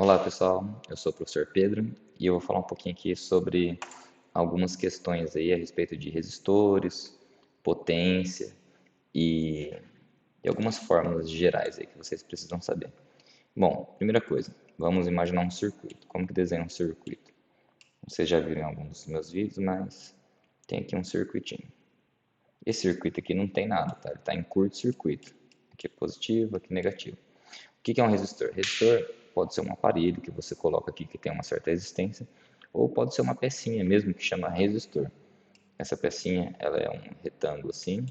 Olá pessoal, eu sou o professor Pedro e eu vou falar um pouquinho aqui sobre algumas questões aí a respeito de resistores, potência e, e algumas fórmulas gerais aí que vocês precisam saber. Bom, primeira coisa, vamos imaginar um circuito. Como que desenha um circuito? Vocês já viram em alguns dos meus vídeos, mas tem aqui um circuitinho. Esse circuito aqui não tem nada, tá? Ele está em curto-circuito. Aqui é positivo, aqui é negativo. O que é um resistor? Resistor pode ser um aparelho que você coloca aqui que tem uma certa resistência, ou pode ser uma pecinha mesmo que chama resistor. Essa pecinha ela é um retângulo assim,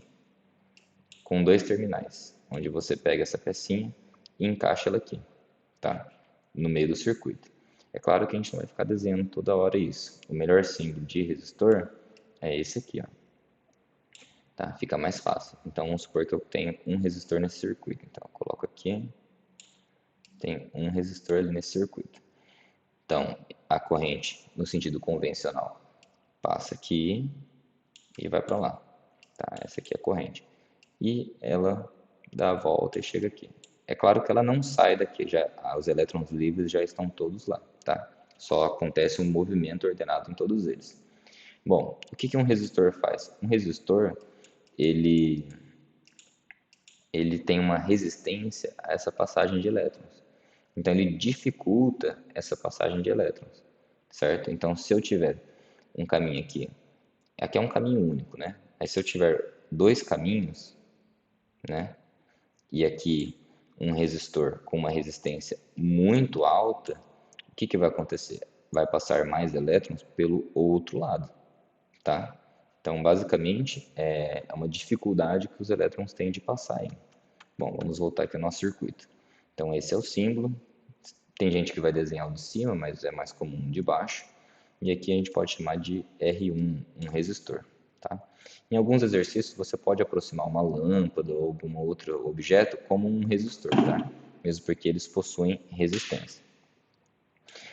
com dois terminais, onde você pega essa pecinha e encaixa ela aqui, tá? No meio do circuito. É claro que a gente não vai ficar desenhando toda hora isso. O melhor símbolo de resistor é esse aqui, ó. Tá? Fica mais fácil. Então vamos supor que eu tenho um resistor nesse circuito. Então eu coloco aqui, tem um resistor ali nesse circuito. Então, a corrente, no sentido convencional, passa aqui e vai para lá. Tá? Essa aqui é a corrente. E ela dá a volta e chega aqui. É claro que ela não sai daqui, já, os elétrons livres já estão todos lá. Tá? Só acontece um movimento ordenado em todos eles. Bom, o que um resistor faz? Um resistor, ele, ele tem uma resistência a essa passagem de elétrons. Então, ele dificulta essa passagem de elétrons, certo? Então, se eu tiver um caminho aqui é um caminho único, né? Aí, se eu tiver dois caminhos, né? E aqui um resistor com uma resistência muito alta, o que vai acontecer? Vai passar mais elétrons pelo outro lado, tá? Então, basicamente, é uma dificuldade que os elétrons têm de passar aí. Bom, vamos voltar aqui ao nosso circuito. Então, esse é o símbolo. Tem gente que vai desenhar o de cima, mas é mais comum de baixo. E aqui a gente pode chamar de R1, um resistor. Tá? Em alguns exercícios você pode aproximar uma lâmpada ou algum outro objeto como um resistor, tá? Mesmo porque eles possuem resistência.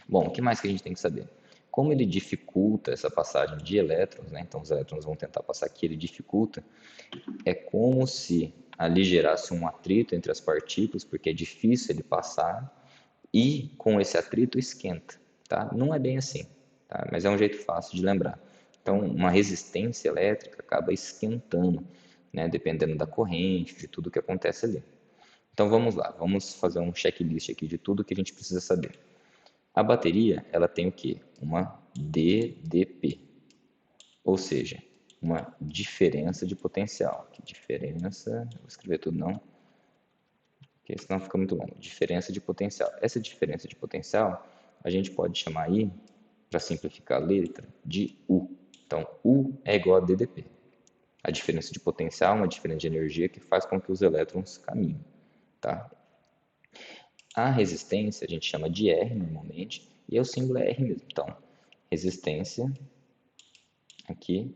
Bom, o que mais que a gente tem que saber? Como ele dificulta essa passagem de elétrons, né? Então os elétrons vão tentar passar aqui, ele dificulta. É como se ali gerasse um atrito entre as partículas, porque é difícil ele passar, e com esse atrito esquenta, tá? Não é bem assim, tá? Mas é um jeito fácil de lembrar. Então, uma resistência elétrica acaba esquentando, né? Dependendo da corrente, de tudo que acontece ali. Então, vamos lá, vamos fazer um checklist aqui de tudo que a gente precisa saber. A bateria, ela tem o quê? Uma DDP, ou seja, uma diferença de potencial. Que diferença, vou escrever tudo não, porque senão fica muito longo. Diferença de potencial. Essa diferença de potencial, a gente pode chamar aí, para simplificar a letra, de U. Então, U é igual a DDP. A diferença de potencial é uma diferença de energia que faz com que os elétrons caminhem. Tá? A resistência a gente chama de R normalmente, e o símbolo é R mesmo. Então, resistência, aqui,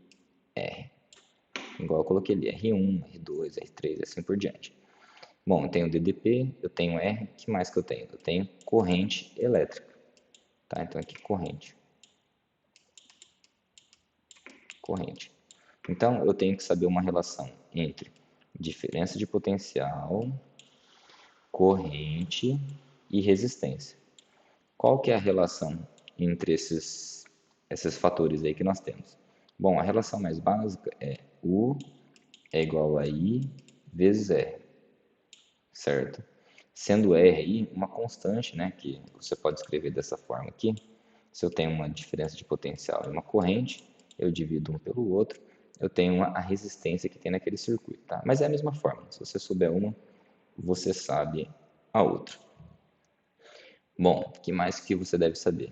R. Igual eu coloquei ali, R1, R2, R3, assim por diante. Bom, eu tenho DDP, eu tenho R, o que mais que eu tenho? Eu tenho corrente elétrica, tá? Então aqui corrente. Então eu tenho que saber uma relação entre diferença de potencial, corrente e resistência. Qual que é a relação entre esses fatores aí que nós temos? Bom, a relação mais básica é U é igual a I vezes R, certo? Sendo R aí uma constante, né, que você pode escrever dessa forma aqui. Se eu tenho uma diferença de potencial e uma corrente, eu divido um pelo outro, eu tenho a resistência que tem naquele circuito, tá? Mas é a mesma forma, se você souber uma, você sabe a outra. Bom, o que mais que você deve saber?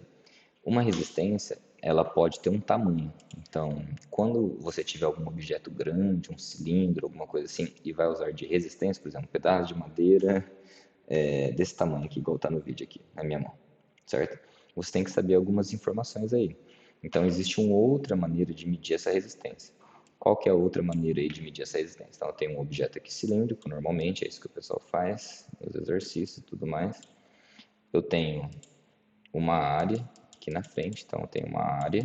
Uma resistência, ela pode ter um tamanho. Então, quando você tiver algum objeto grande, um cilindro, alguma coisa assim, e vai usar de resistência, por exemplo, um pedaço de madeira desse tamanho aqui, igual está no vídeo aqui, na minha mão, certo? Você tem que saber algumas informações aí. Então, existe uma outra maneira de medir essa resistência. Qual que é a outra maneira aí de medir essa resistência? Então, eu tenho um objeto aqui cilíndrico, normalmente, é isso que o pessoal faz, nos exercícios e tudo mais. Eu tenho uma área aqui na frente, então eu tenho uma área,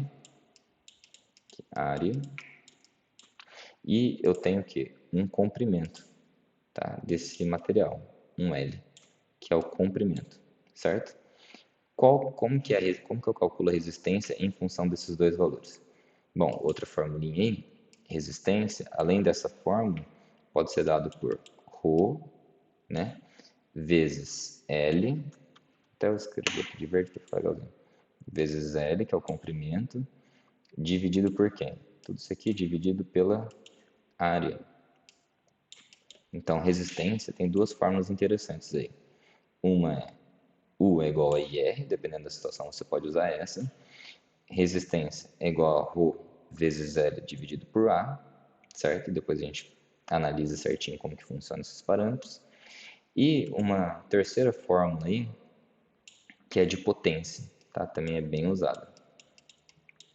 e eu tenho o quê? Um comprimento, tá? Desse material, um L, que é o comprimento, certo? como que eu calculo a resistência em função desses dois valores? Bom, outra formulinha aí, resistência, além dessa fórmula, pode ser dado por ρ, né, vezes L, até eu escrevi aqui de verde para ficar legalzinho, vezes L, que é o comprimento, dividido por quem? Tudo isso aqui dividido pela área. Então, resistência tem duas fórmulas interessantes aí. Uma é U é igual a IR, dependendo da situação você pode usar essa. Resistência é igual a ρ vezes L dividido por A, certo? E depois a gente analisa certinho como que funcionam esses parâmetros. E uma terceira fórmula aí, que é de potência, tá? Também é bem usada.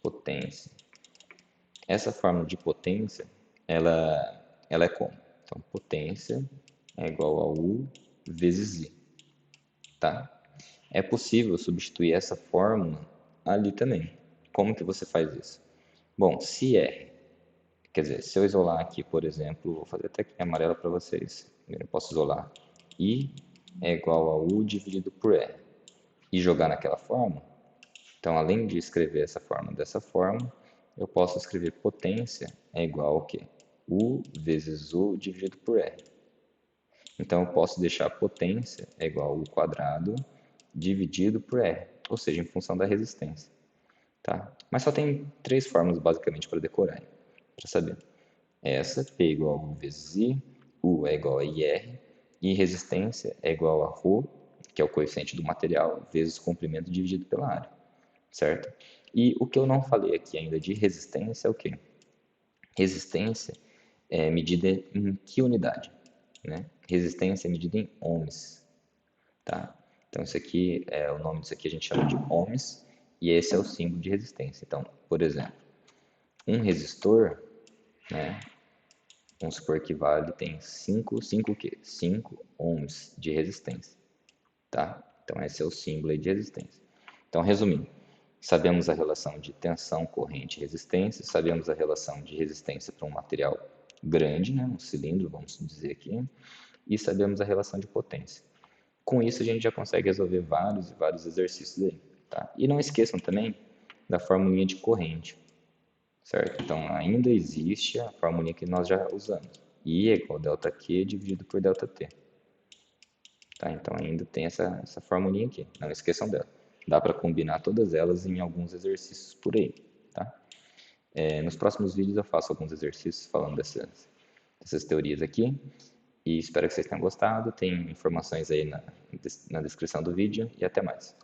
Potência. Essa fórmula de potência, ela é como? Então, potência é igual a U vezes I, tá? É possível substituir essa fórmula ali também. Como que você faz isso? Bom, se R, quer dizer, se eu isolar aqui, por exemplo, vou fazer até aqui em amarelo para vocês. Eu posso isolar I é igual a U dividido por R e jogar naquela fórmula. Então, além de escrever essa fórmula dessa forma, eu posso escrever potência é igual ao quê? U vezes U dividido por R. Então, eu posso deixar a potência é igual a U quadrado dividido por R, ou seja, em função da resistência. Tá? Mas só tem três fórmulas basicamente para decorar, para saber. Essa, P é igual a U vezes I, U é igual a IR, e resistência é igual a ρ, que é o coeficiente do material, vezes o comprimento dividido pela área, certo? E o que eu não falei aqui ainda de resistência é o quê? Resistência é medida em que unidade? Né? Resistência é medida em ohms, tá? Então, isso aqui, o nome disso aqui a gente chama de ohms, e esse é o símbolo de resistência. Então, por exemplo, um resistor, né, vamos supor que tem 5 ohms de resistência, tá? Então, esse é o símbolo aí de resistência. Então, resumindo, sabemos a relação de tensão, corrente e resistência, sabemos a relação de resistência para um material grande, né, um cilindro, vamos dizer aqui, e sabemos a relação de potência. Com isso, a gente já consegue resolver vários e vários exercícios aí, tá? E não esqueçam também da formulinha de corrente, certo? Então, ainda existe a formulinha que nós já usamos. I é igual a ΔQ dividido por ΔT. Tá? Então, ainda tem essa formulinha aqui. Não esqueçam dela. Dá para combinar todas elas em alguns exercícios por aí, tá? Nos próximos vídeos eu faço alguns exercícios falando dessas teorias aqui. E espero que vocês tenham gostado. Tem informações aí na descrição do vídeo. E até mais.